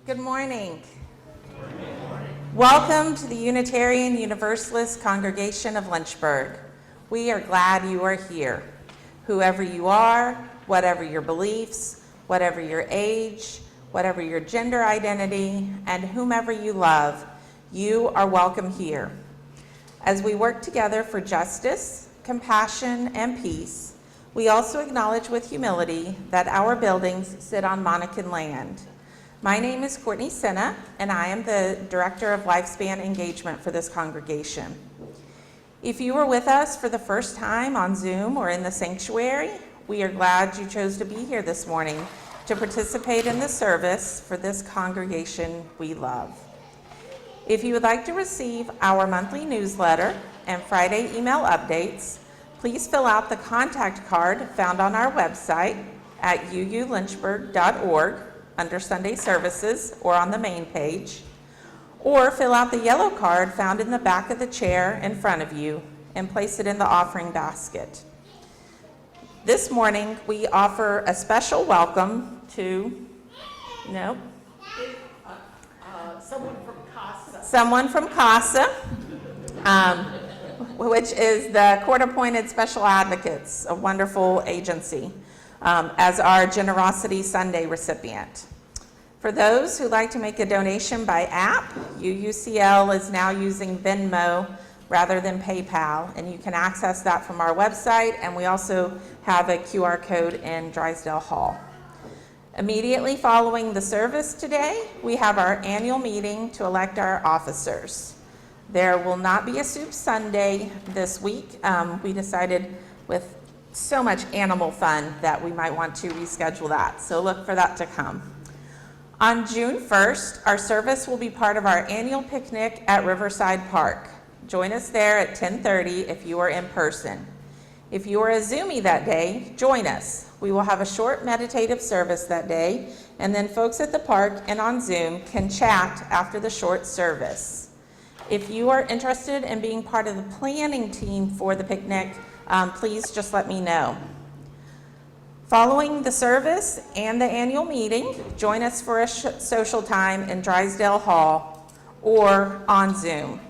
Good morning. Welcome to the Unitarian Universalist Congregation of Lynchburg. We are glad you are here. Whoever you are, whatever your beliefs, whatever your age, whatever your gender identity, and whomever you love, you are welcome here. As we work together for justice, compassion, and peace, we also acknowledge with humility that our buildings sit on Monacan land. My name is Courtney Senna, and I am the Director of Lifespan Engagement for this congregation. If you are with us for the first time on Zoom or in the sanctuary, we are glad you chose to be here this morning to participate in the service for this congregation we love. If you would like to receive our monthly newsletter and Friday email updates, please fill out the contact card found on our website at uulynchburg.org under Sunday Services or on the main page, or fill out the yellow card found in the back of the chair in front of you and place it in the offering basket. This morning, we offer a special welcome to, someone from CASA, which is the Court-Appointed Special Advocates, a wonderful agency, as our Generosity Sunday recipient. For those who like to make a donation by app, UUCL is now using Venmo rather than PayPal, and you can access that from our website, and we also have a QR code in Drysdale Hall. Immediately following the service today, we have our annual meeting to elect our officers. There will not be a soup Sunday this week. We decided with so much animal fun that we might want to reschedule that, so look for that to come. On June 1st, our service will be part of our annual picnic at Riverside Park. Join us there at 10:30 if you are in person. If you are a Zoomie that day, join us. We will have a short meditative service that day, and then folks at the park and on Zoom can chat after the short service. If you are interested in being part of the planning team for the picnic, please just let me know. Following the service and the annual meeting, join us for a social time in Drysdale Hall or on Zoom.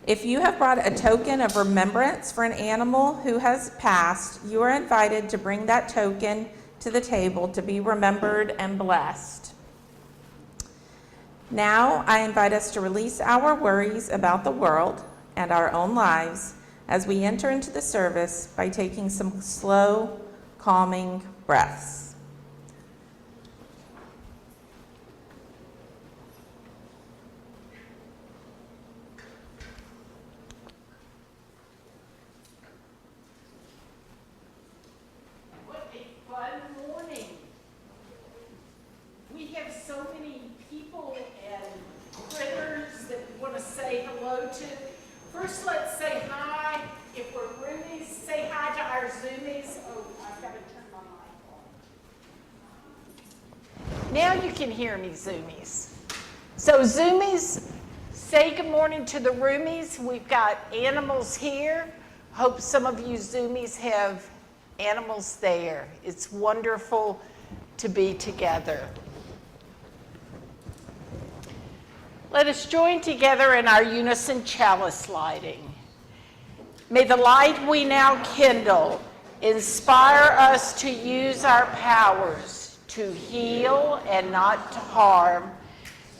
If you have brought a token of remembrance for an animal who has passed, you are invited to bring that token to the table to be remembered and blessed. Now, I invite us to release our worries about the world and our own lives as we enter into the service by taking some slow, calming breaths. What a fun morning. We have so many people and critters that we want to say hello to. First, let's say hi. If we're roomies, say hi to our Zoomies. Oh, I've got to turn my mic on. Now you can hear me, Zoomies. So Zoomies, say good morning to the roomies. We've got animals here. Hope some of you Zoomies have animals there. It's wonderful to be together. Let us join together in our unison chalice lighting. May the light we now kindle inspire us to use our powers to heal and not to harm,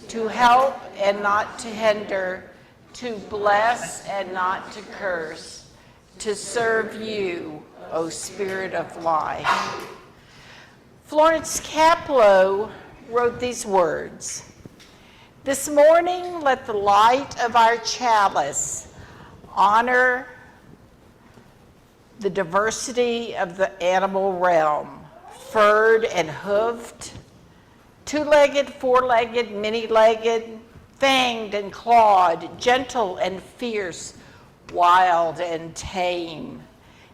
to help and not to hinder, to bless and not to curse, to serve you, O Spirit of life. Florence Caplow wrote these words. This morning, let the light of our chalice honor the diversity of the animal realm, furred and hoofed, two-legged, four-legged, many-legged, fanged and clawed, gentle and fierce, wild and tame.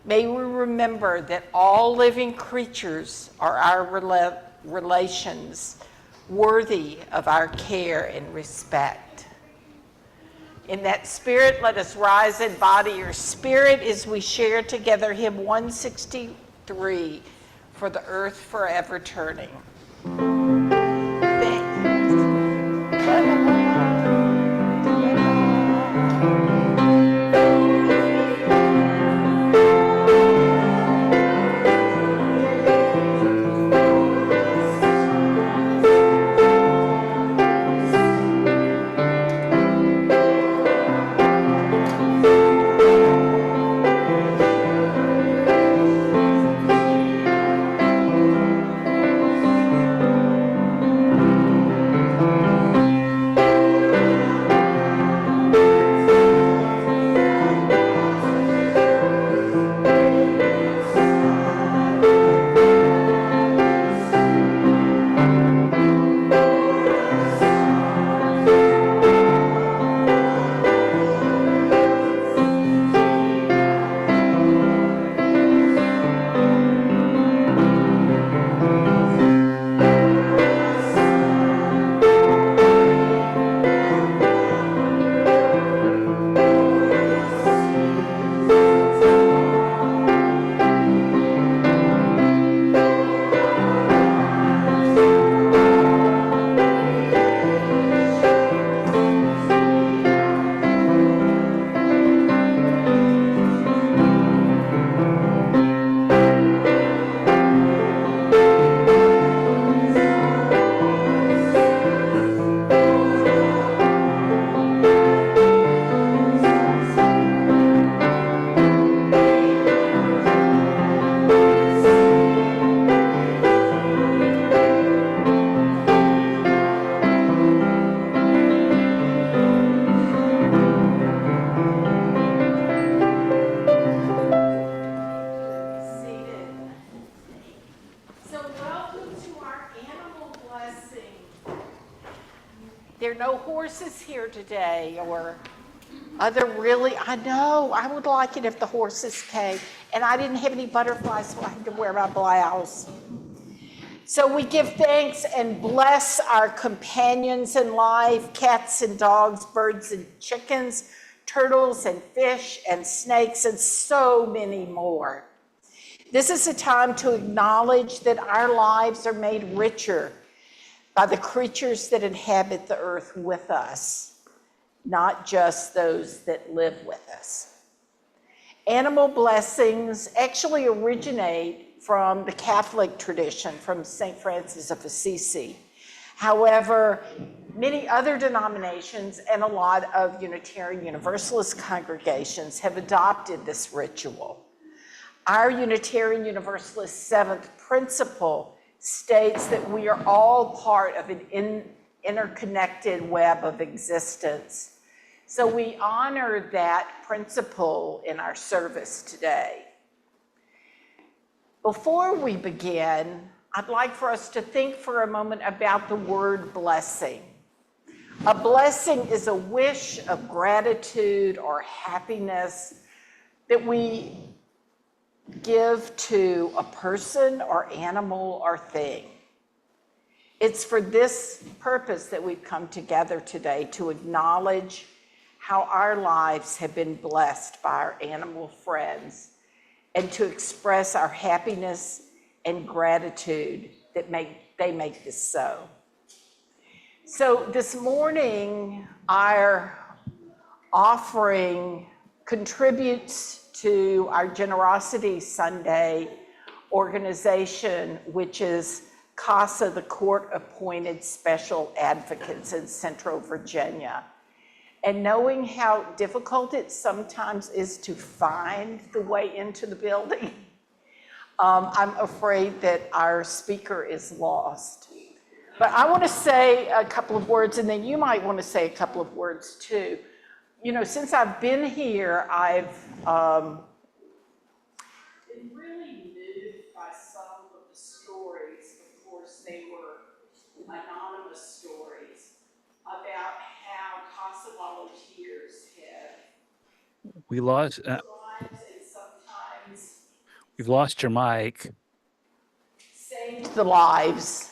May we remember that all living creatures are our relations, worthy of our care and respect. In that spirit, let us rise in body or spirit as we share together hymn 163, For the Earth Forever Turning. Thank you. no horses here today or other really, I know, I would like it if the horses came. And I didn't have any butterflies, so I had to wear my blouse. So we give thanks and bless our companions in life, cats and dogs, birds and chickens, turtles and fish and snakes, and so many more. This is a time to acknowledge that our lives are made richer by the creatures that inhabit the earth with us, not just those that live with us. Animal blessings actually originate from the Catholic tradition, from St. Francis of Assisi. However, many other denominations and a lot of Unitarian Universalist congregations have adopted this ritual. Our Unitarian Universalist seventh principle states that we are all part of an interconnected web of existence. So we honor that principle in our service today. Before we begin, I'd like for us to think for a moment about the word blessing. A blessing is a wish of gratitude or happiness that we give to a person or animal or thing. It's for this purpose that we've come together today, to acknowledge how our lives have been blessed by our animal friends, and to express our happiness and gratitude that they make this so. So this morning, our offering contributes to our Generosity Sunday organization, which is CASA, the Court-Appointed Special Advocates in Central Virginia. And knowing how difficult it sometimes is to find the way into the building, I'm afraid that our speaker is lost. But I want to say a couple of words, and then you might want to say a couple of words too. You know, since I've been here, I've been really moved by some of the stories. Of course, they were anonymous stories about how CASA volunteers have We lost. lives and sometimes We've lost your mic. saved the lives.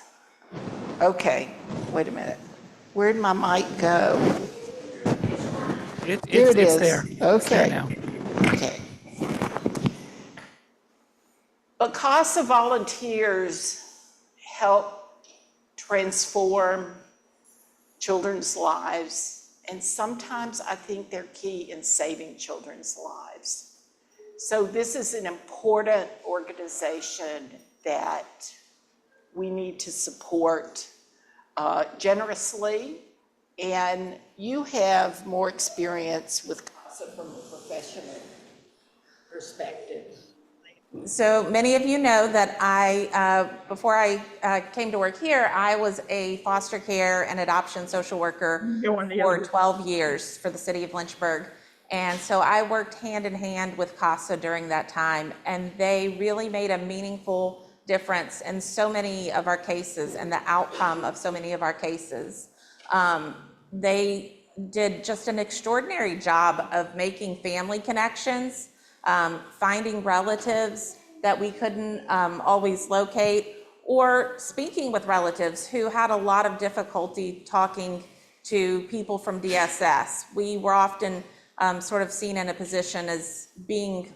Okay, wait a minute. Where'd my mic go? It's Here it is. there. Okay. It's there now. Okay. But CASA volunteers help transform children's lives, and sometimes I think they're key in saving children's lives. So this is an important organization that we need to support generously, and you have more experience with CASA from a professional perspective. So many of you know that before I came to work here, I was a foster care and adoption social worker for 12 years for the city of Lynchburg. And so I worked hand in hand with CASA during that time, and they really made a meaningful difference in so many of our cases and the outcome of so many of our cases. They did just an extraordinary job of making family connections, finding relatives that we couldn't always locate, or speaking with relatives who had a lot of difficulty talking to people from DSS. We were often sort of seen in a position as being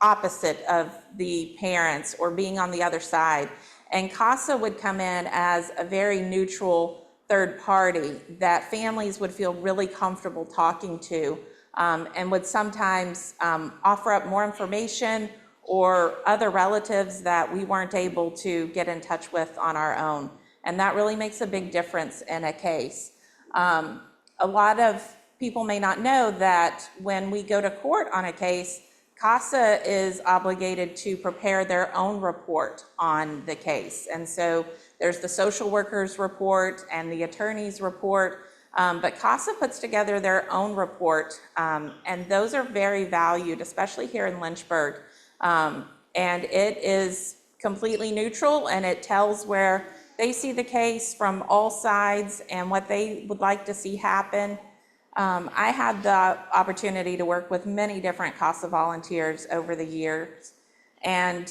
opposite of the parents or being on the other side. And CASA would come in as a very neutral third party that families would feel really comfortable talking to, and would sometimes offer up more information or other relatives that we weren't able to get in touch with on our own. And that really makes a big difference in a case. A lot of people may not know that when we go to court on a case, CASA is obligated to prepare their own report on the case. And so there's the social worker's report and the attorney's report, but CASA puts together their own report, and those are very valued, especially here in Lynchburg. And it is completely neutral, and it tells where they see the case from all sides and what they would like to see happen. I had the opportunity to work with many different CASA volunteers over the years, and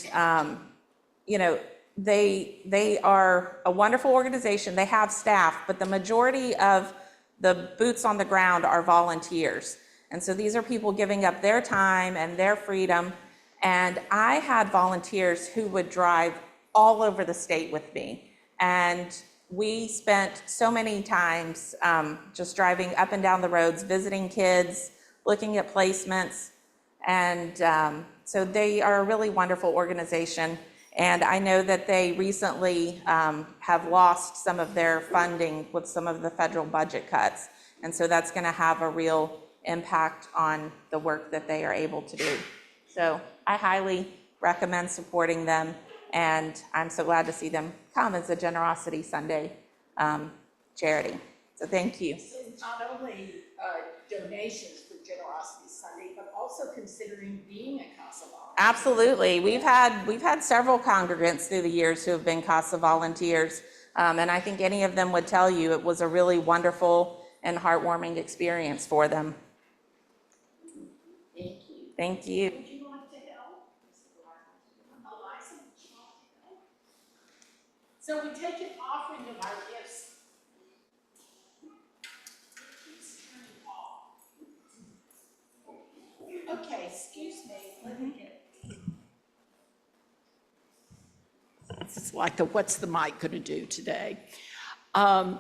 they are a wonderful organization. They have staff, but the majority of the boots on the ground are volunteers. And so these are people giving up their time and their freedom. And I had volunteers who would drive all over the state with me. And we spent so many times just driving up and down the roads, visiting kids, looking at placements. And so they are a really wonderful organization. And I know that they recently have lost some of their funding with some of the federal budget cuts. And so that's going to have a real impact on the work that they are able to do. So I highly recommend supporting them. And I'm so glad to see them come as a Generosity Sunday charity. So thank you. So not only donations for Generosity Sunday, but also considering being a CASA volunteer. Absolutely. We've had several congregants through the years who have been CASA volunteers. And I think any of them would tell you it was a really wonderful and heartwarming experience for them. Thank you. Thank you. Would you like to help? Eliza, would you like to help? So we take an offering of our gifts. Okay, excuse me. Let me get. This is like the what's the mic going to do today?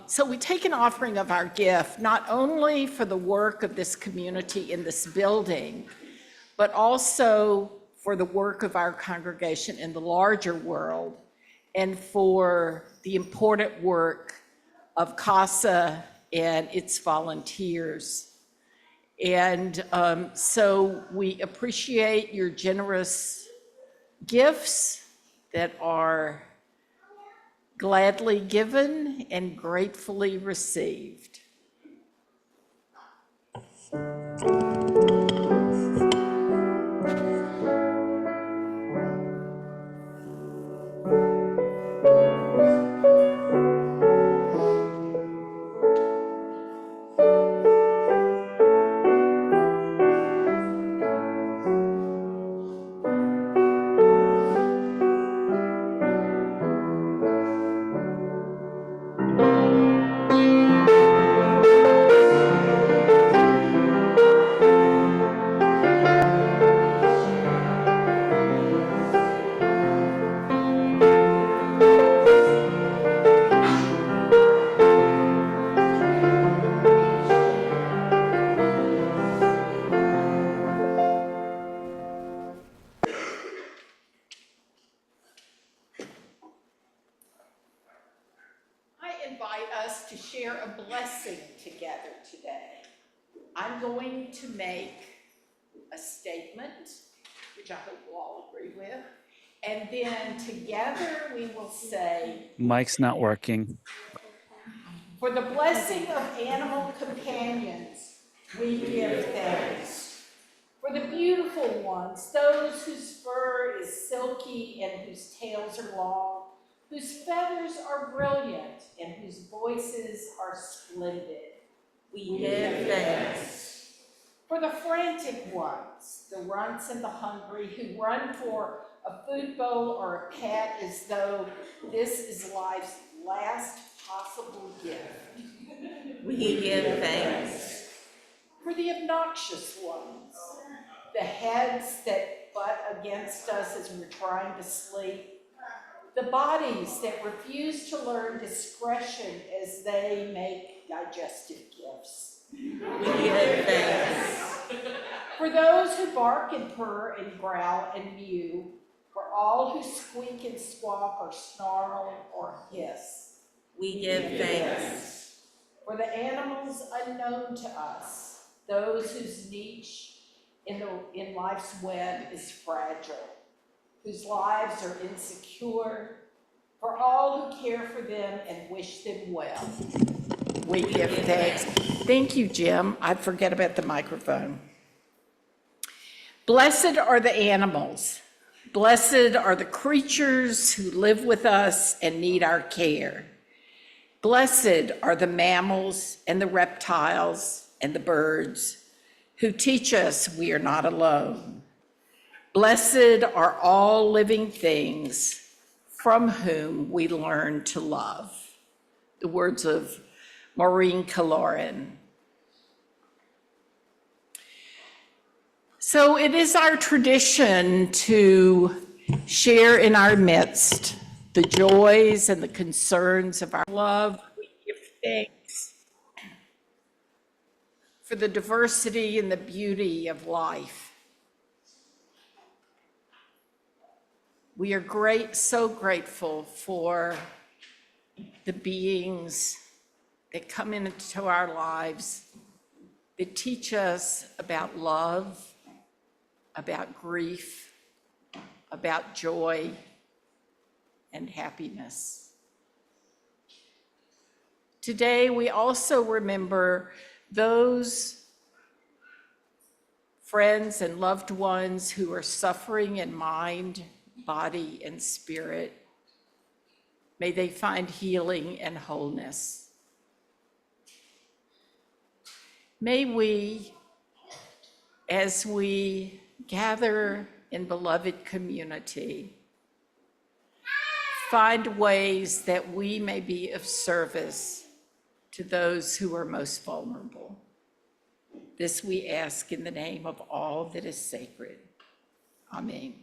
So we take an offering of our gift, not only for the work of this community in this building, but also for the work of our congregation in the larger world and for the important work of CASA and its volunteers. And so we appreciate your generous gifts that are gladly given and gratefully received. I invite us to share a blessing together today. I'm going to make a statement, which I hope we'll all agree with, and then together we will say, Mike's not working. for the blessing of animal companions, we give thanks. For the beautiful ones, those whose fur is silky and whose tails are long, whose feathers are brilliant and whose voices are splendid, We give thanks. For the frantic ones, the runts and the hungry who run for a food bowl or a pat as though this is life's last possible gift. We give thanks. For the obnoxious ones, the heads that butt against us as we're trying to sleep, the bodies that refuse to learn discretion as they make digestive gifts. We give thanks. For those who bark and purr and growl and mew, for all who squeak and squawk or snarl or hiss. We give thanks. For the animals unknown to us, those whose niche in life's web is fragile, whose lives are insecure, for all who care for them and wish them well. We give thanks. Thank you, Jim. I forget about the microphone. Blessed are the animals Blessed are the creatures who live with us and need our care. Blessed are the mammals and the reptiles and the birds who teach us we are not alone. Blessed are all living things from whom we learn to love. The words of Maureen Caloran. So it is our tradition to share in our midst the joys and the concerns of our love. We give thanks for the diversity and the beauty of life. We are so grateful for the beings that come into our lives that teach us about love, about grief, about joy and happiness. Today, we also remember those friends and loved ones who are suffering in mind, body, and spirit. May they find healing and wholeness. May we, as we gather in beloved community, find ways that we may be of service to those who are most vulnerable. This we ask in the name of all that is sacred. Amen.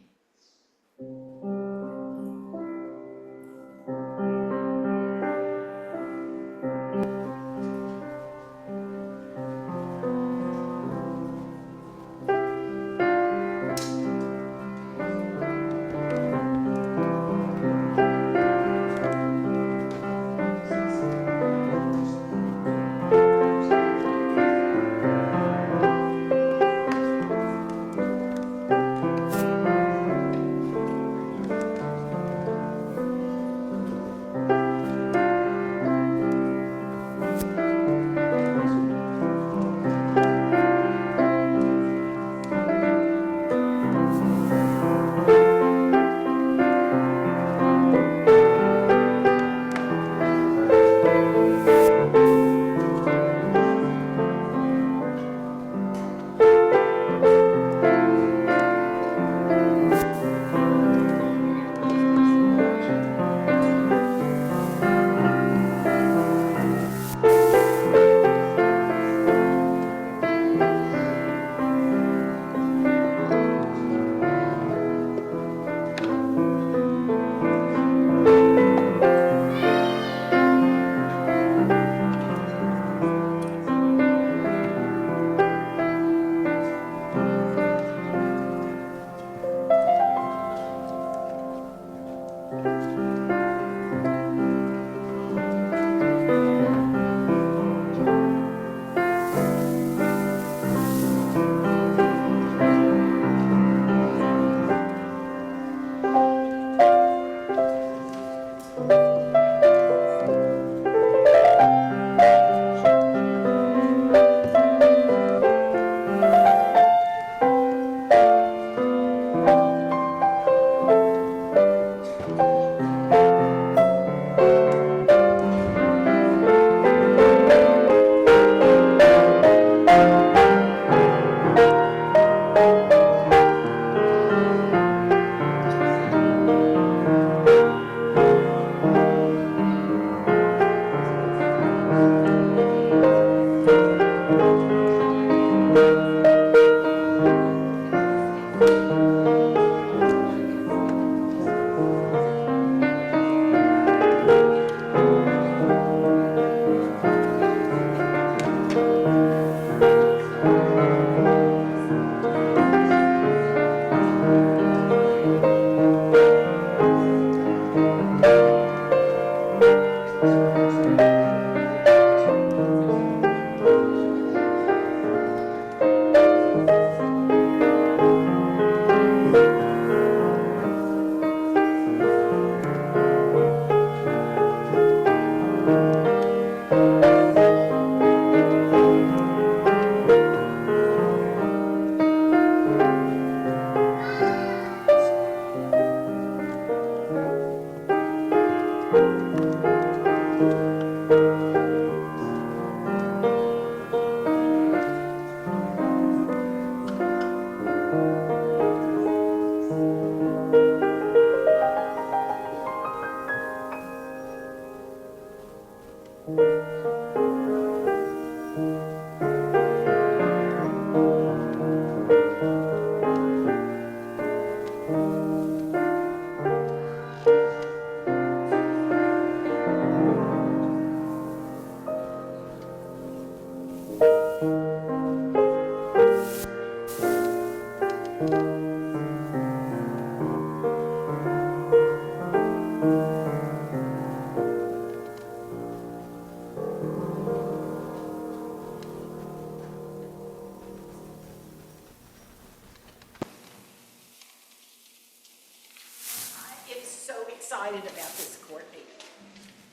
excited about this, Courtney.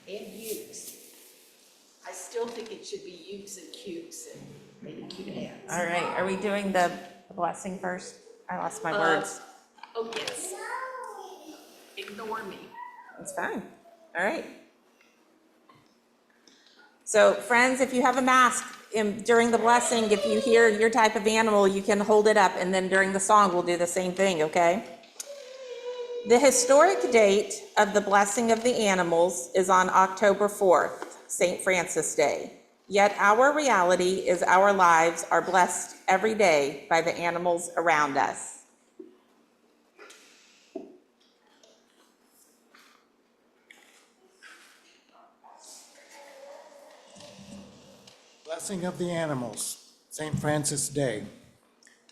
And ukes. I still think it should be ukes and cukes and maybe cute hands. All right, are we doing the blessing first? I lost my words. Oh, yes. Ignore me. That's fine. All right. So friends, if you have a mask during the blessing, if you hear your type of animal, you can hold it up, and then during the song, we'll do the same thing, okay? The historic date of the blessing of the animals is on October 4th, St. Francis Day. Yet our reality is our lives are blessed every day by the animals around us. Blessing of the animals, St. Francis Day.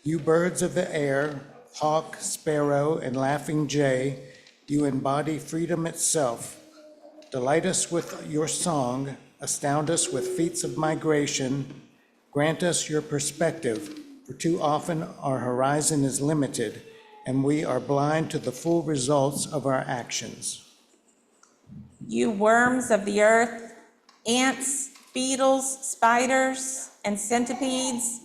You birds of the air, hawk, sparrow, and laughing jay, you embody freedom itself. Delight us with your song, astound us with feats of migration, grant us your perspective, for too often our horizon is limited, and we are blind to the full results of our actions. You worms of the earth, ants, beetles, spiders, and centipedes,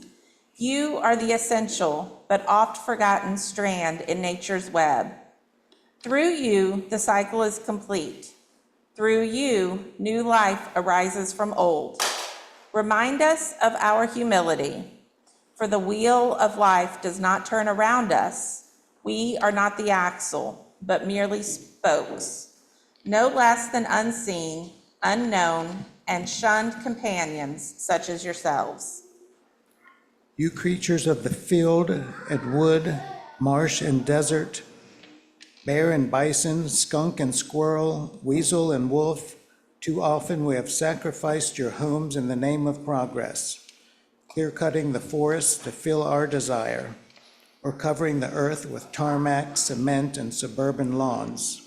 you are the essential but oft forgotten strand in nature's web. Through you, the cycle is complete. Through you, new life arises from old. Remind us of our humility, for the wheel of life does not turn around us. We are not the axle, but merely spokes, no less than unseen, unknown, and shunned companions such as yourselves. You creatures of the field and wood, marsh and desert, bear and bison, skunk and squirrel, weasel and wolf, too often we have sacrificed your homes in the name of progress, clear-cutting the forest to fill our desire, or covering the earth with tarmac, cement, and suburban lawns.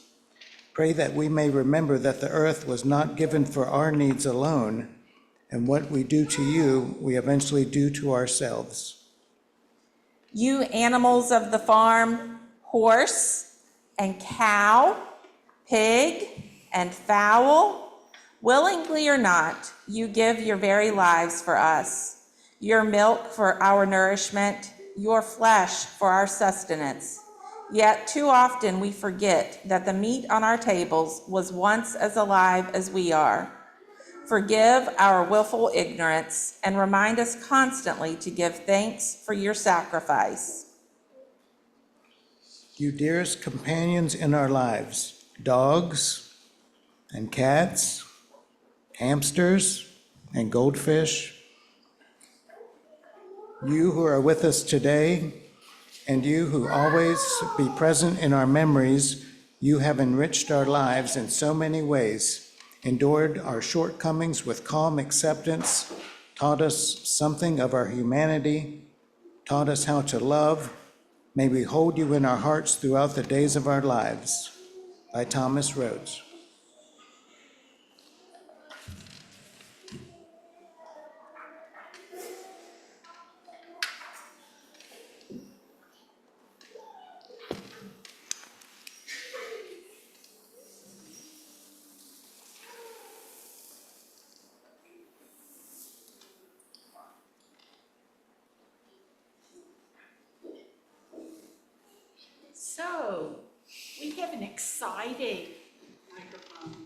Pray that we may remember that the earth was not given for our needs alone, and what we do to you, we eventually do to ourselves. You animals of the farm, horse and cow, pig and fowl, willingly or not, you give your very lives for us, your milk for our nourishment, your flesh for our sustenance. Yet too often we forget that the meat on our tables was once as alive as we are. Forgive our willful ignorance and remind us constantly to give thanks for your sacrifice. You dearest companions in our lives, dogs and cats, hamsters and goldfish, you who are with us today, and you who always be present in our memories, you have enriched our lives in so many ways, endured our shortcomings with calm acceptance, taught us something of our humanity, taught us how to love. May we hold you in our hearts throughout the days of our lives. By Thomas Rhodes. So, we have an exciting microphone.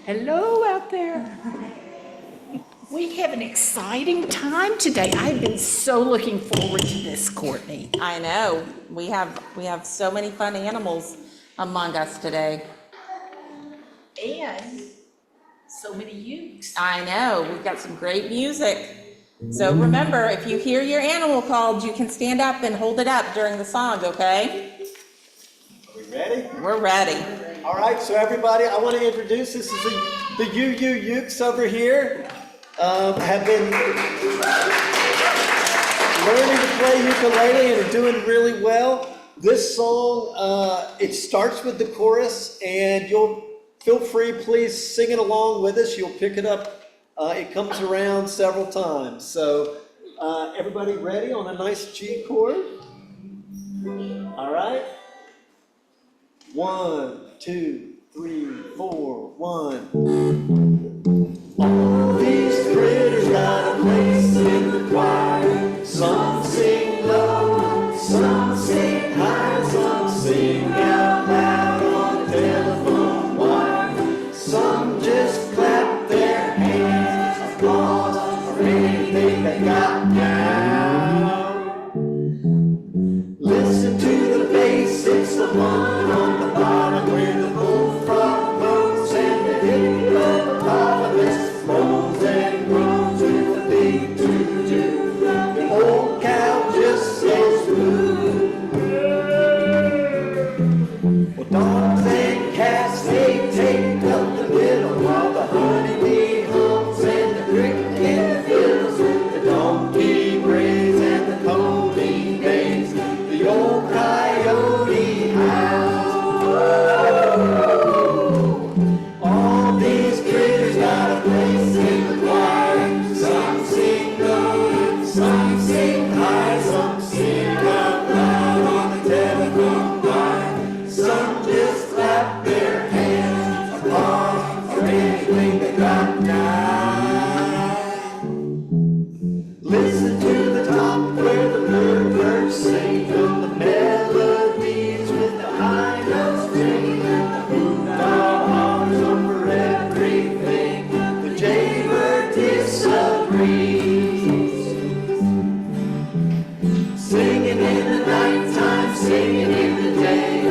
Hello out there. We have an exciting time today. I've been so looking forward to this, Courtney. I know, we have so many fun animals among us today. And so many ukes. I know, we've got some great music. So remember, if you hear your animal called, you can stand up and hold it up during the song, okay? Are we ready? We're ready. All right, so everybody, I want to introduce, this is the Ukes over here. Have been learning to play ukulele and are doing really well. This song, it starts with the chorus, and you'll feel free, please sing it along with us. You'll pick it up. It comes around several times. So everybody ready on a nice G chord? All 1, 2, 3, 4, 1. All these critters got a place in the choir. Some sing low, some sing high, some sing out loud on the telephone wire. Some just clap their hands, applause for anything they got now. Listen to the bass, it's the one on the bottom where the bullfrog goes and the hippopotamus rolls and groans with the big doo-doo. The old cow just says moo. Well, dogs and cats, they take up the middle while the honeybee hums and the cricket fiddles. The donkey brays and the pony neighs. The old coyote howls. All these critters got a place in the choir. Some sing low, some sing high, some sing out loud on the telephone wire. Some just clap their hands, applause for anything they got now. Listen to the top where the bluebirds sing of the melodies with the high notes ring. The hoot-owl hollers over everything. The jaybird disagrees. Singing in the nighttime, singing in the day.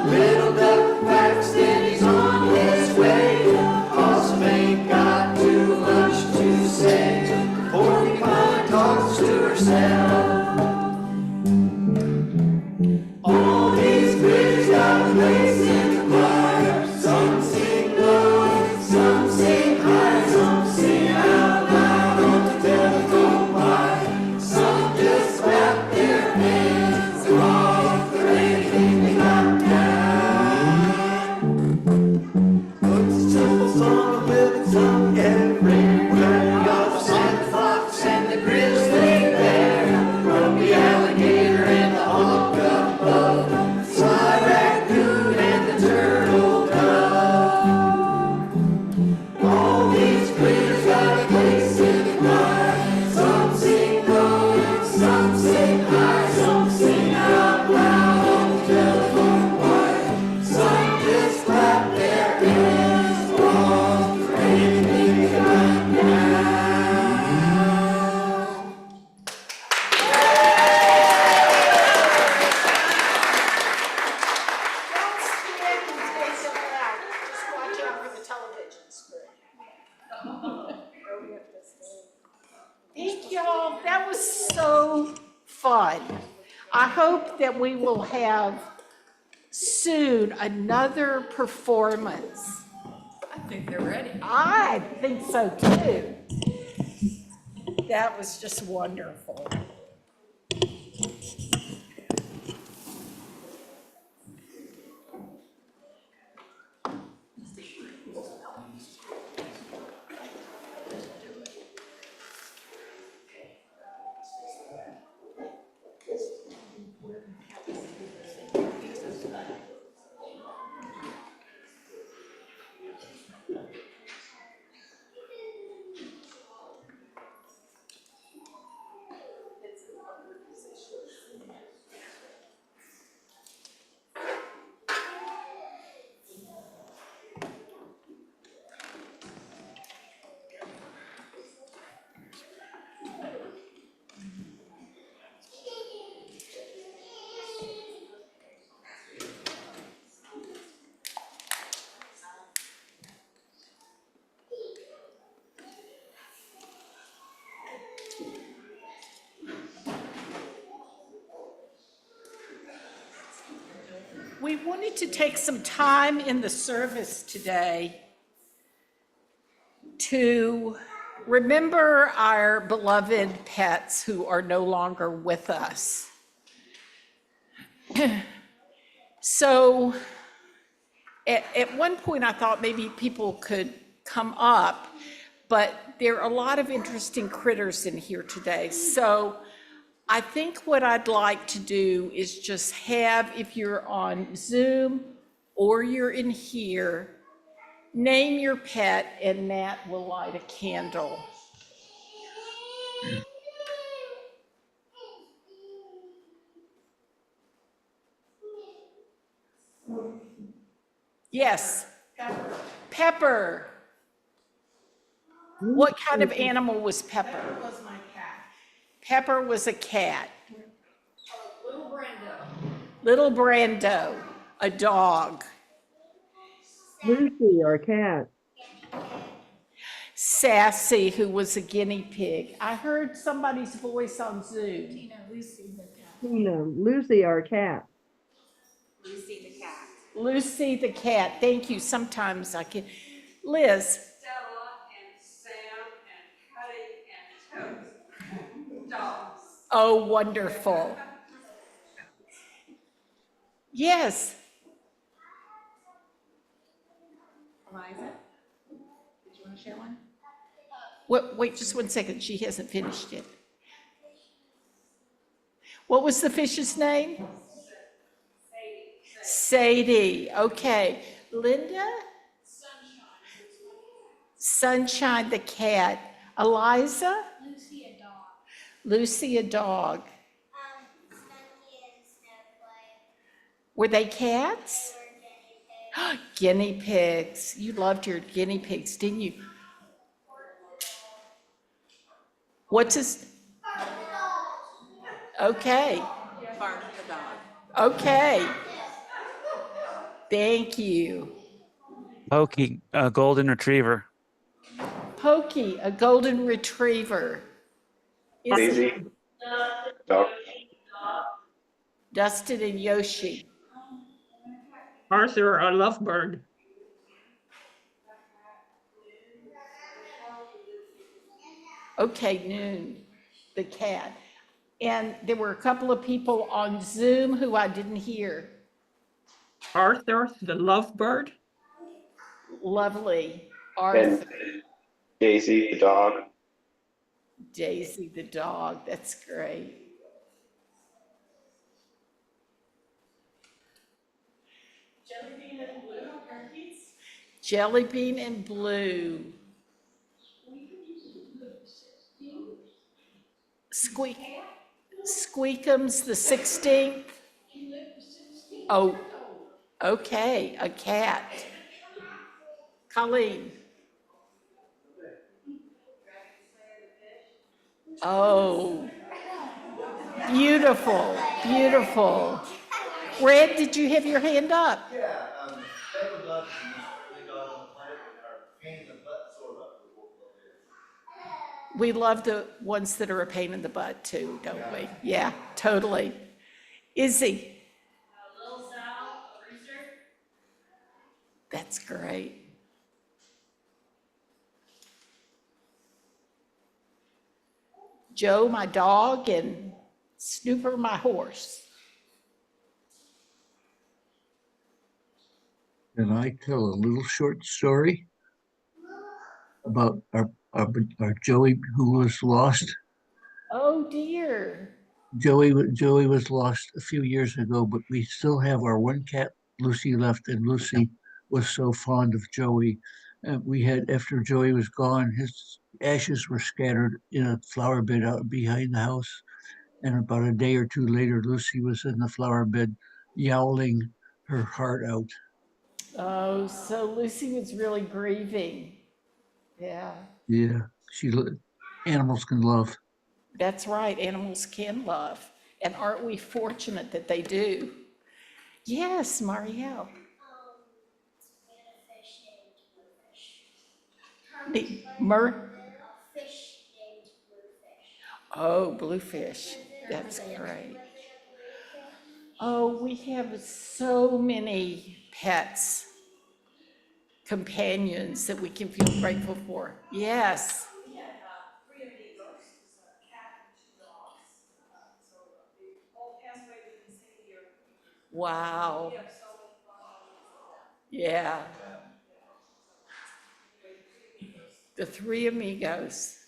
Little duck quacks, then he's on his way. Possum ain't got too much to say. Porcupine talks to herself. All these critters got a place in the choir. Some sing low, some sing high, some sing out loud on the telephone wire. Some just clap their hands, applause for anything they got now. It's a simple song of living sung everywhere. Of Santa Fox and the grizzly bear, from the alligator and the hawk above, the sly raccoon and the turtle dove. All these critters got a place in the choir. Some sing low, some sing high, some sing out loud on the telephone wire. Some just clap their hands, applause for anything they got now. Don't stand and take them out. Just watch out for the television screen. Thank y'all. That was so fun. I hope that we will have soon another performance. I think they're ready. I think so too. That was just wonderful. We wanted to take some time in the service today to remember our beloved pets who are no longer with us. So at one point I thought maybe people could come up, but there are a lot of interesting critters in here today. So I think what I'd like to do is just have, if you're on Zoom or you're in here, name your pet and Nat will light a candle. Yes. Pepper. What kind of animal was Pepper? Was my cat. Pepper was a cat. Little Brenda. Little Brando, a dog. Lucy, our cat. Sassy, who was a guinea pig. I heard somebody's voice on Zoom. Tina, Lucy, the cat. Tina, Lucy, our cat. Lucy the cat. Lucy the cat. Thank you. Sometimes I can. Liz. Stella and Sam and Cuddy and Toast. Dogs. Oh, wonderful. Yes. Eliza, did you want to share one? Wait just 1 second. She hasn't finished yet. What was the fish's name? Sadie. Okay. Linda? Sunshine the cat. Eliza? Lucy a dog. Lucy a dog. Snuggy and Snowflake. Were they cats? They were guinea pigs. Guinea pigs. You loved your guinea pigs, didn't you? What's his? Okay. Bart the dog. Okay. Thank you. Pokey, a golden retriever. Pokey, a golden retriever. Daisy. Dog. Dustin and Yoshi. Arthur, our lovebird. Okay, Noon, the cat. And there were a couple of people on Zoom who I didn't hear. Arthur, the lovebird. Lovely. And Arthur, Daisy, the dog. Daisy the dog. That's great. Jelly bean and blue. Squeak, Squeakums the 16th. Oh, okay, a cat. Colleen. Oh, beautiful, beautiful. Red, did you have your hand up? Yeah, David Love is the big dog on the planet, and our pain in the butt sore about the wolf over there. We love the ones that are a pain in the butt too, don't we? Yeah, totally. Izzy. Little Sal, a rooster. That's great. Joe, my dog, and Snooper, my horse. Can I tell a little short story about our Joey who was lost? Oh dear. Joey was lost a few years ago, but we still have our one cat, Lucy, left, and Lucy was so fond of Joey. We had, after Joey was gone, his ashes were scattered in a flower bed out behind the house. And about a day or two later, Lucy was in the flower bed yowling her heart out. Oh, so Lucy was really grieving. Yeah, Yeah, animals can love. that's right. Animals can love. And aren't we fortunate that they do? Yes, Marielle. We had a fish named Bluefish. A fish named Bluefish. Oh, bluefish. That's great. Oh, we have so many pets, companions that we can feel grateful for. Yes. We had 3 amigos, a cat and 2 dogs. So they all passed away within the same year. Wow. We have so much fun. Yeah. The 3 amigos.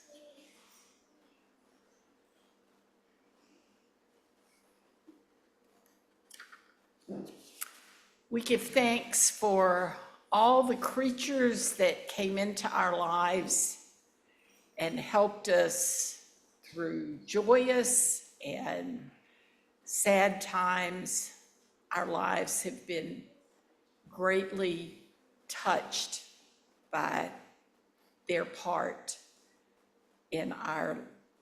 We give thanks for all the creatures that came into our lives and helped us through joyous and sad times. Our lives have been greatly touched by their part in our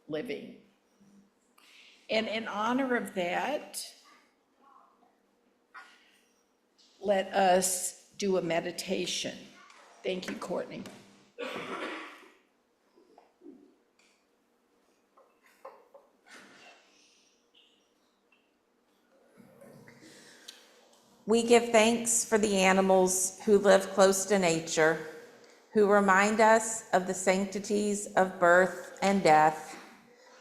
living. And in honor of that, let us do a meditation. Thank you, Courtney. We give thanks for the animals who live close to nature, who remind us of the sanctities of birth and death,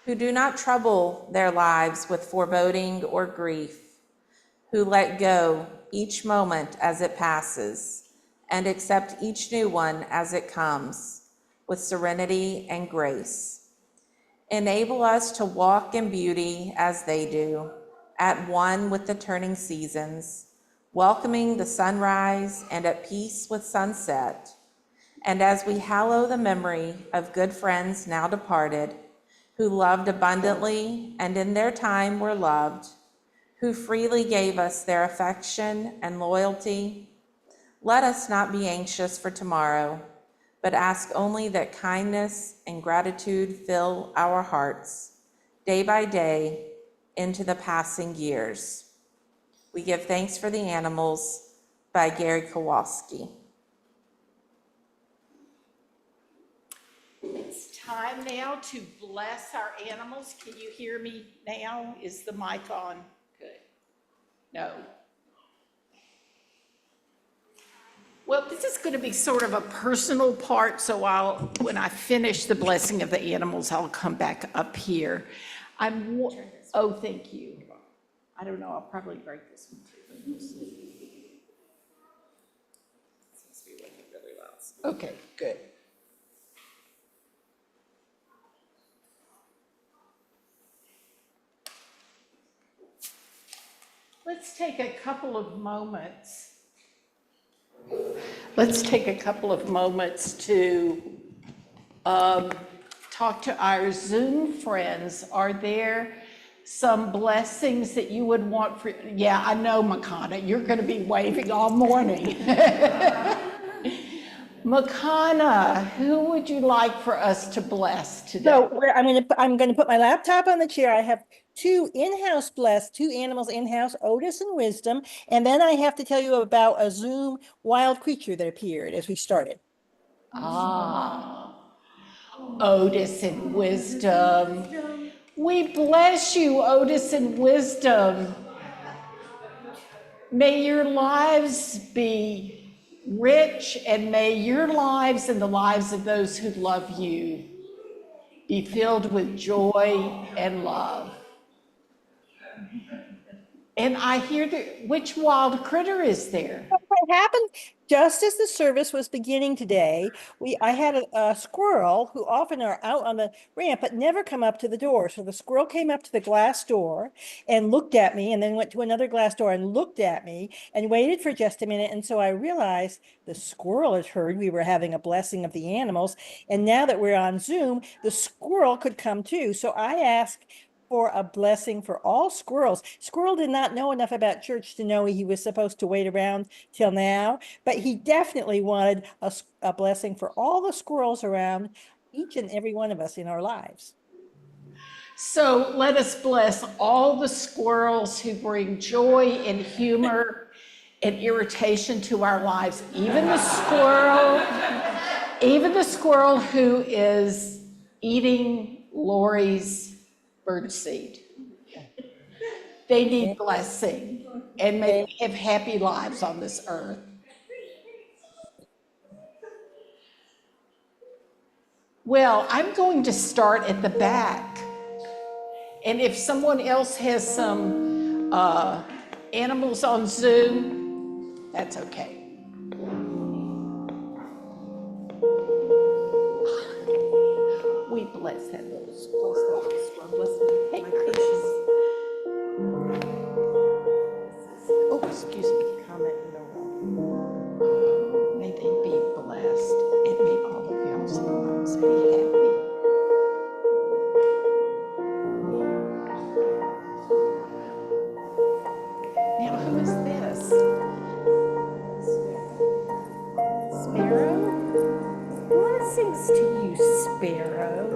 who do not trouble their lives with foreboding or grief, who let go each moment as it passes and accept each new one as it comes with serenity and grace. Enable us to walk in beauty as they do, at one with the turning seasons, welcoming the sunrise and at peace with sunset. And as we hallow the memory of good friends now departed, who loved abundantly and in their time were loved, who freely gave us their affection and loyalty, let us not be anxious for tomorrow, but ask only that kindness and gratitude fill our hearts day by day into the passing years. We give thanks for the animals by Gary Kowalski. It's time now to bless our animals. Can you hear me now? Is the mic on? Good. No. Well, this is going to be sort of a personal part, so when I finish the blessing of the animals, I'll come back up here. Oh, thank you. I don't know, I'll probably break this one too. Seems to be working really well. Okay, good. Let's take a couple of moments. To talk to our Zoom friends. Are there some blessings that you would want for? Yeah, I know, Makana, you're going to be waving all morning. Makana, who would you like for us to bless today? So I'm gonna put my laptop on the chair. I have two animals in-house, Otis and Wisdom. And then I have to tell you about a Zoom wild creature that appeared as we started. Otis and Wisdom. We bless you, Otis and Wisdom. May your lives be rich, and may your lives and the lives of those who love you be filled with joy and love. And I hear which wild critter is there? What happened just as the service was beginning today, I had a squirrel who often are out on the ramp but never come up to the door. So the squirrel came up to the glass door and looked at me, and then went to another glass door and looked at me and waited for just a minute. And so I realized the squirrel had heard we were having a blessing of the animals. And now that we're on Zoom, the squirrel could come too. So I asked for a blessing for all squirrels. Squirrel did not know enough about church to know he was supposed to wait around till now, but he definitely wanted a blessing for all the squirrels around each and every one of us in our lives. So let us bless all the squirrels who bring joy and humor and irritation to our lives, even the squirrel who is eating Lori's birdseed. They need blessing, and may they have happy lives on this earth. Well, I'm going to start at the back. And if someone else has some animals on Zoom, that's okay. We bless that little squirrel. Hey, Chris. Oh, excuse me. Comment in the Now, who is this? Sparrow? Blessings to you, Sparrow.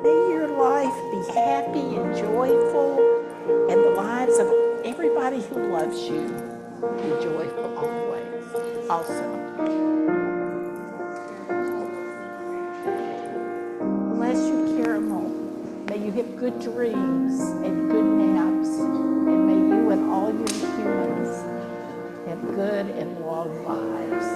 May your life be happy and joyful, and the lives of everybody who loves you be joyful always. Also, bless you, Caramel. May you have good dreams and good naps, and may you and all your humans have good and long lives.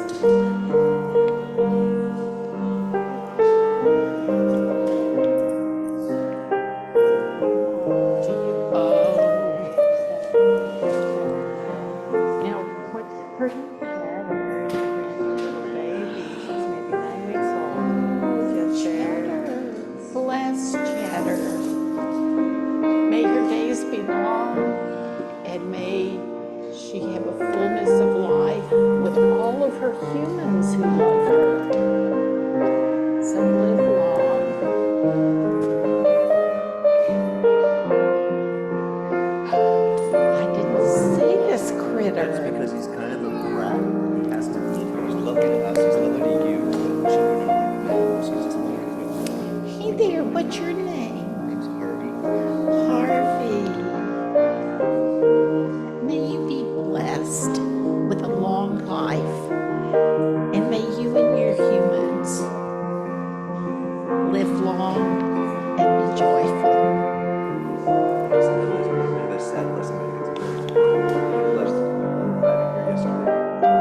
Now, what's her bless Chatter. May her days be long, and may she have a fullness of life with all of her humans who love her. So live long. I didn't see this critter. That's because he's kind of a brat. He has to be. He's lovely to us. He's lovely to you. But children don't like him. So he's just like, Hey there, what's your name? name's Harvey. Harvey. May you be blessed with a long life, and may you and your humans live long and be joyful. This sad blessing. Blessed. Here yesterday.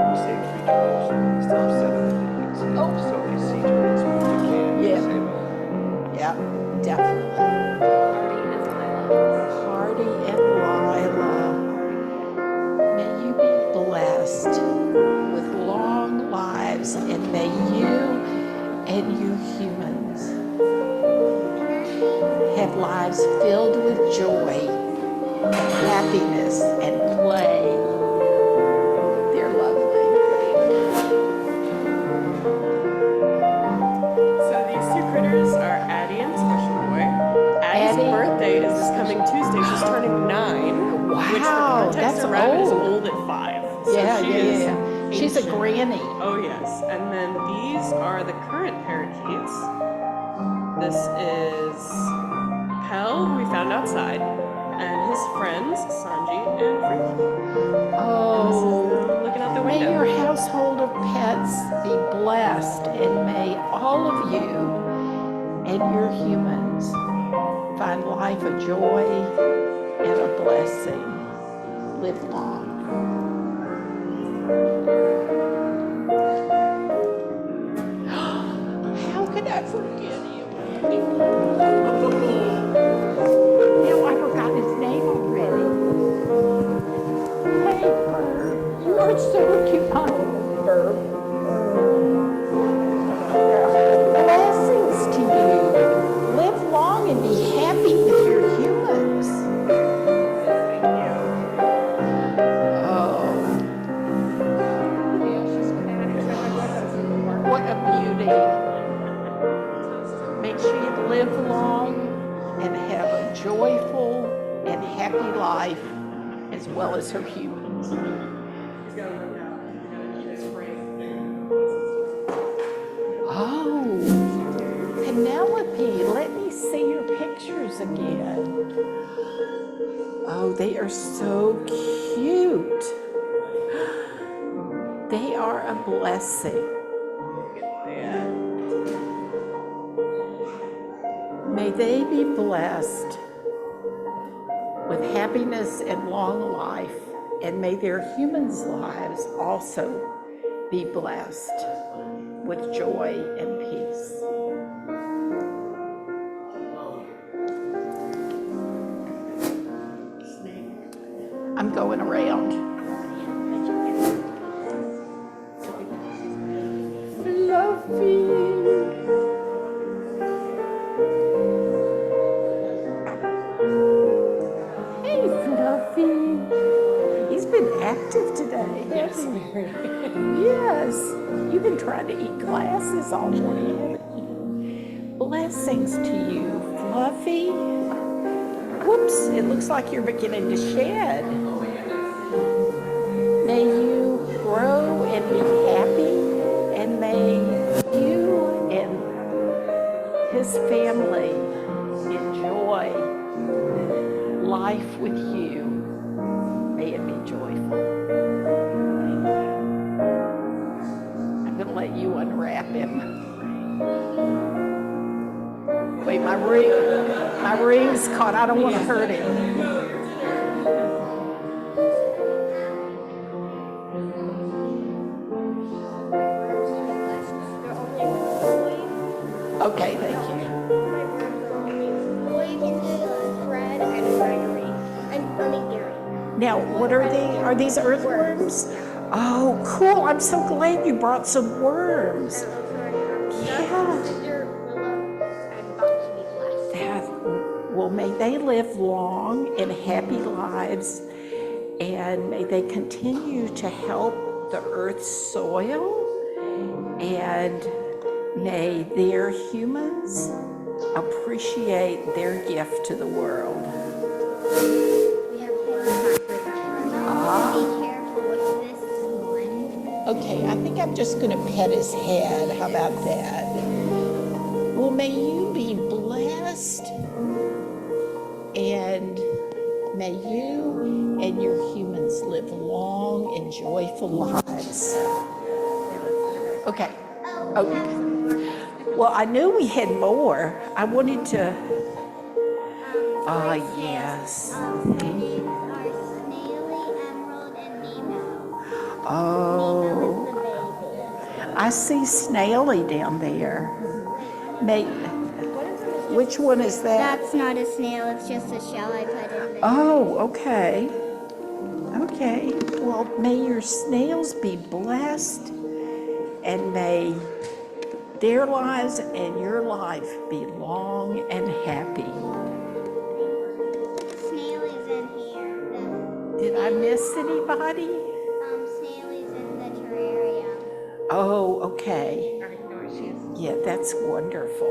We saved 3 turtles. We still have 7 that didn't get saved. Oh. So we sea turtles. If we can, Yeah. save them. Yeah, definitely. Hardy and Lila, may you be blessed with long lives, and may you and your humans have lives filled with joy, happiness, and play. They're lovely. So these two critters are Addie and Special Boy. Addie's Addie. birthday is this coming Tuesday. She's turning 9. Which for Wow, context, that's a rabbit is old. old at 5. So Yeah, she yeah, is yeah. She's a ancient. granny. Oh yes. And then these are the current parakeets. This is Pell, who we found outside, and his friends, Sanji and Freaky. Oh, Looking out the may window. your household of pets be blessed, and may all of you and your humans find life a joy and a blessing. Live long. How could I forget him? Now I forgot his name already. Hey, Bird, you are so cute. Oh, Bird. Blessings to you. Live long and be happy with your humans. Oh. What a beauty. May she live long and have a joyful and happy life, as well as her humans. Oh, Penelope, let me see your pictures again. Oh, they are so cute. They are a blessing. May they be blessed with happiness and long life, and may their humans' lives also be blessed with joy and peace. I'm going around. Fluffy. Hey, Fluffy. He's been active today. Yes. Yes. You've been trying to eat glasses all morning, haven't you? Blessings to you, Fluffy. whoops, it looks like you're beginning to shed. May you grow and be happy, and may you and his family enjoy life with you. May it be joyful. I'm going to let you unwrap him. Wait, my ring's caught. I don't want to hurt him. Okay, thank you. Fred and Gregory. And Gary. Now, what are they? Are these earthworms? Oh, cool. I'm so glad you brought some worms. Well, may they live long and happy lives, and may they continue to help the earth's soil, and may their humans appreciate their gift to the world. Be careful with this one. Okay, I think I'm just gonna pet his head. How about that? Well, may you be blessed, and may you and your humans live long and joyful lives. Okay. Okay. Well, I knew we had more. I wanted to. Ah, yes. Snaily, Emerald, and Nemo. Oh, I see Snaily down there. Which one is that? That's not a snail, it's just a shell I put in there. Oh, okay. Okay. Well, may your snails be blessed, and may their lives and your life be long and happy. Snaily's in here. Did I miss anybody? Snaily's in the terrarium. Oh, okay. Yeah, that's wonderful.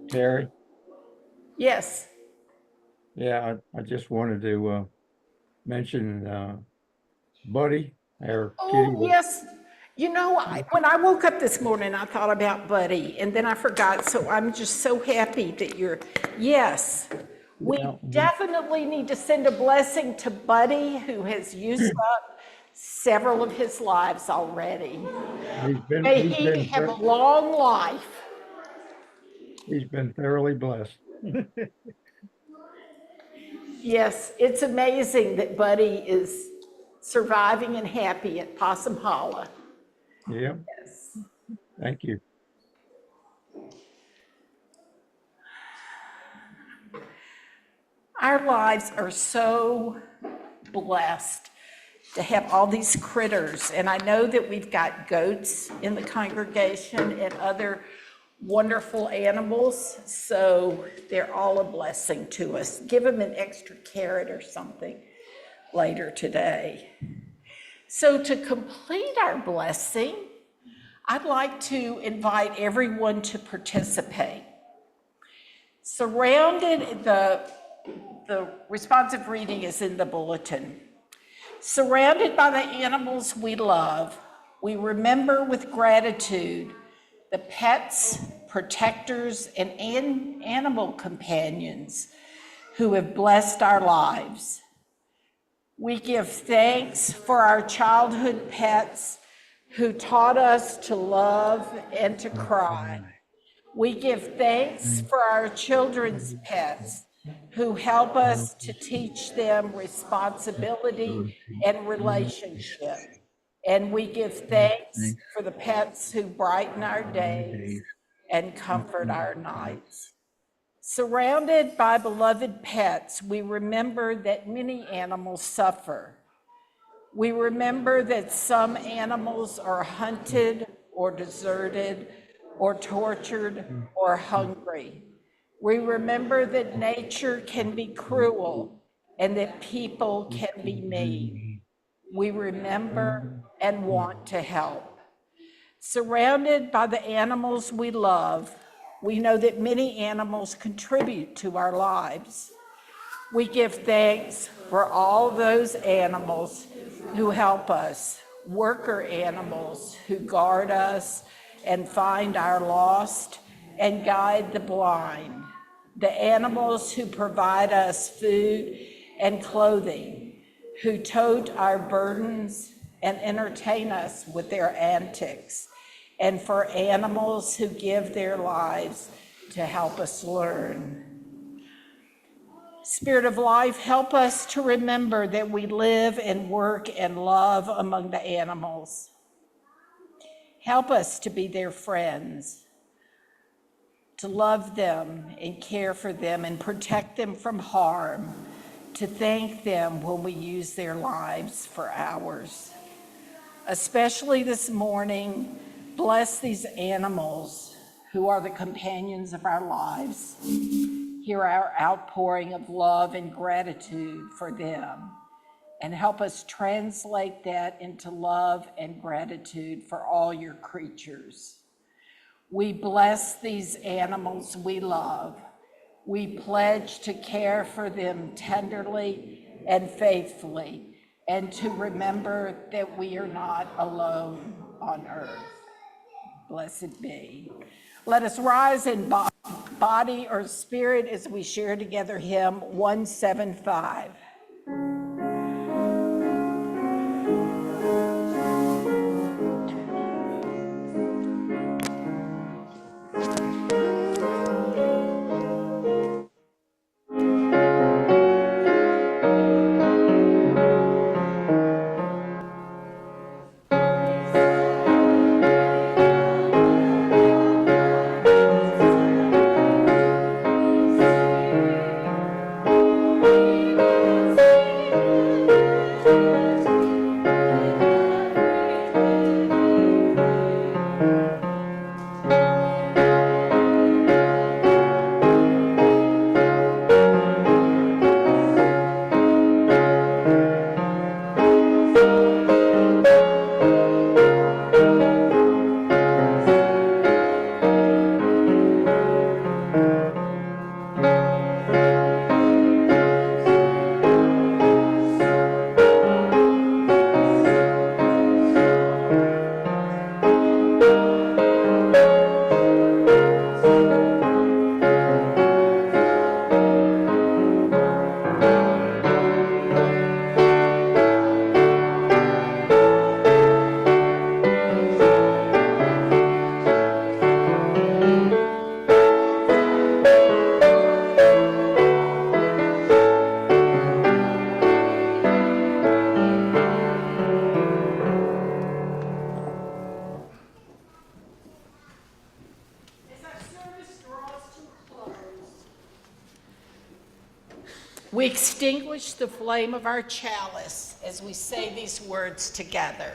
Terry, Yes. yeah, I just wanted to mention Buddy, our kitty. Oh, yes. You know, when I woke up this morning, I thought about Buddy, and then I forgot. So I'm just so happy that yes. We definitely need to send a blessing to Buddy, who has used up several of his lives already. May he have a long life. He's been thoroughly blessed. Yes, it's amazing that Buddy is surviving and happy at Possum Hollow. Yeah. Yes. Thank you. Our lives are so blessed to have all these critters. And I know that we've got goats in the congregation and other wonderful animals. So they're all a blessing to us. Give them an extra carrot or something later today. So to complete our blessing, I'd like to invite everyone to participate. Surrounded, the responsive reading is in the bulletin. Surrounded by the animals we love, we remember with gratitude the pets, protectors, and animal companions who have blessed our lives. We give thanks for our childhood pets who taught us to love and to cry. We give thanks for our children's pets who help us to teach them responsibility and relationship. And we give thanks for the pets who brighten our days and comfort our nights. Surrounded by beloved pets, we remember that many animals suffer. We remember that some animals are hunted or deserted or tortured or hungry. We remember that nature can be cruel and that people can be mean. We remember and want to help. Surrounded by the animals we love, we know that many animals contribute to our lives. We give thanks for all those animals who help us, worker animals who guard us and find our lost and guide the blind, the animals who provide us food and clothing, who tote our burdens and entertain us with their antics, and for animals who give their lives to help us learn. Spirit of life, help us to remember that we live and work and love among the animals. Help us to be their friends, to love them and care for them and protect them from harm, to thank them when we use their lives for ours. Especially this morning, bless these animals who are the companions of our lives. Hear our outpouring of love and gratitude for them, and help us translate that into love and gratitude for all your creatures. We bless these animals we love. We pledge to care for them tenderly and faithfully, and to remember that we are not alone on earth. Blessed be. Let us rise in body or spirit as we share together hymn 175. We extinguish the flame of our chalice as we say these words together.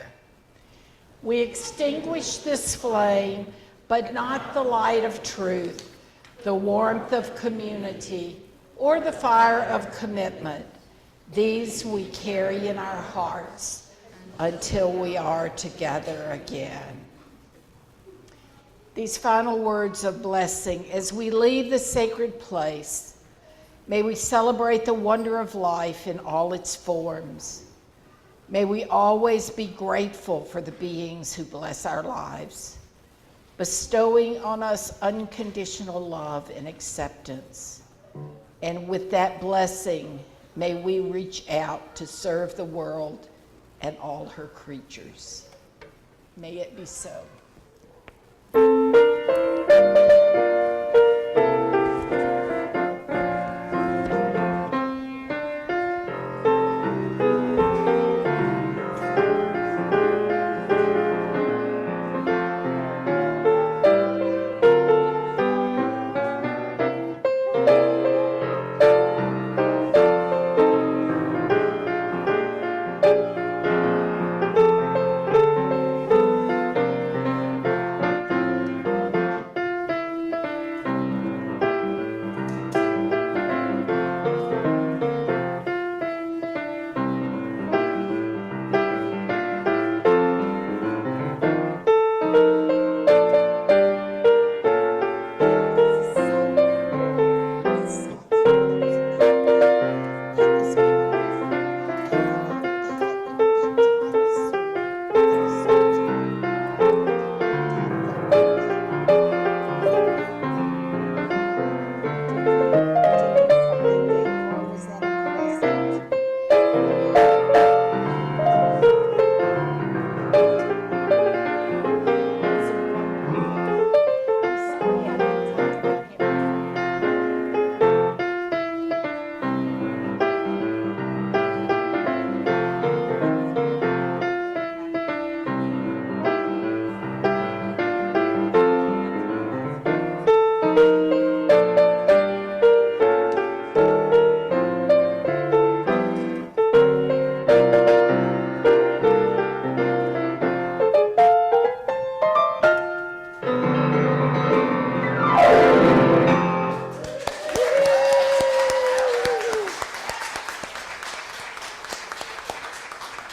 We extinguish this flame, but not the light of truth, the warmth of community, or the fire of commitment. These we carry in our hearts until we are together again. These final words of blessing as we leave the sacred place. May we celebrate the wonder of life in all its forms. May we always be grateful for the beings who bless our lives, bestowing on us unconditional love and acceptance. And with that blessing, may we reach out to serve the world and all her creatures. May it be so.